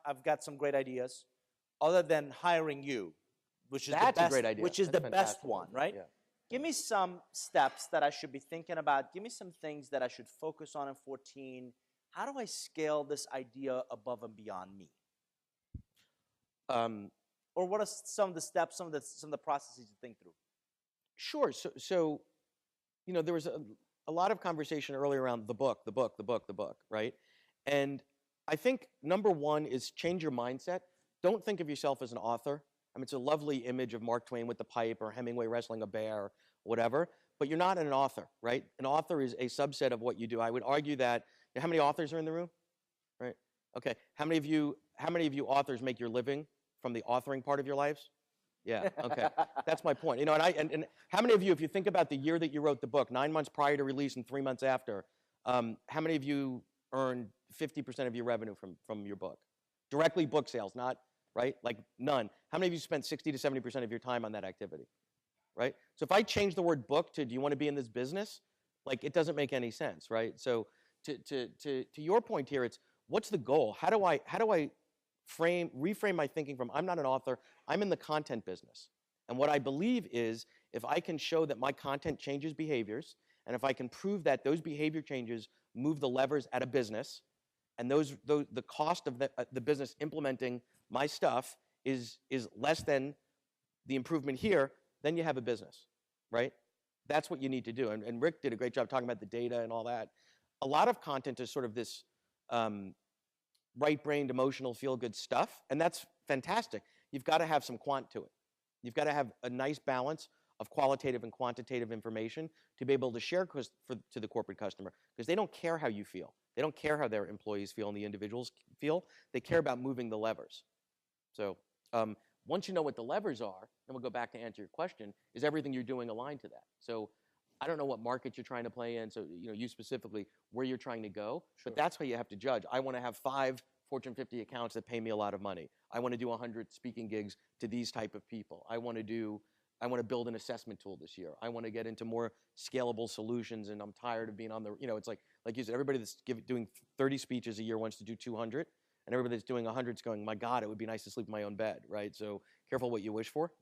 I've got some great ideas, other than hiring you, which is the That's a best, great idea. which is That's the best fantastic. one, right? Yeah. Give me some steps that I should be thinking about. Give me some things that I should focus on in 14. How do I scale this idea above and beyond me? Um, Or what are some of the steps, some of the processes to think through? Sure. So there was a lot of conversation earlier around the book, right? And I think number one is change your mindset. Don't think of yourself as an author. I mean, it's a lovely image of Mark Twain with the pipe or Hemingway wrestling a bear, or whatever, but you're not an author, right? An author is a subset of what you do. I would argue that, how many authors are in the room? Right? Okay. How many of you authors make your living from the authoring part of your lives? Yeah, okay. That's my point. And how many of you, if you think about the year that you wrote the book, 9 months prior to release and 3 months after, how many of you earned 50% of your revenue from your book? Directly book sales, not, right? Like none. How many of you spent 60 to 70% of your time on that activity? Right? So if I change the word book to do you want to be in this business? Like it doesn't make any sense, right? So to your point here, it's what's the goal? How do I reframe my thinking from I'm not an author, I'm in the content business. And what I believe is if I can show that my content changes behaviors, and if I can prove that those behavior changes move the levers at a business, and the cost of the business implementing my stuff is less than the improvement here, then you have a business, right? That's what you need to do. And Rick did a great job talking about the data and all that. A lot of content is sort of this right-brained, emotional, feel-good stuff, and that's fantastic. You've got to have some quant to it. You've got to have a nice balance of qualitative and quantitative information to be able to share to the corporate customer, because they don't care how you feel. They don't care how their employees feel and the individuals feel. They care about moving the levers. So once you know what the levers are, then we'll go back to answer your question, is everything you're doing aligned to that? So I don't know what market you're trying to play in, so you specifically, where you're trying to go, Sure. but that's how you have to judge. I want to have 5 Fortune 50 accounts that pay me a lot of money. I want to do 100 speaking gigs to these type of people. I want to build an assessment tool this year. I want to get into more scalable solutions, and I'm tired of being on the, it's like you said, everybody that's doing 30 speeches a year wants to do 200, and everybody that's doing 100 is going, my God, it would be nice to sleep in my own bed, right? So careful what you wish for.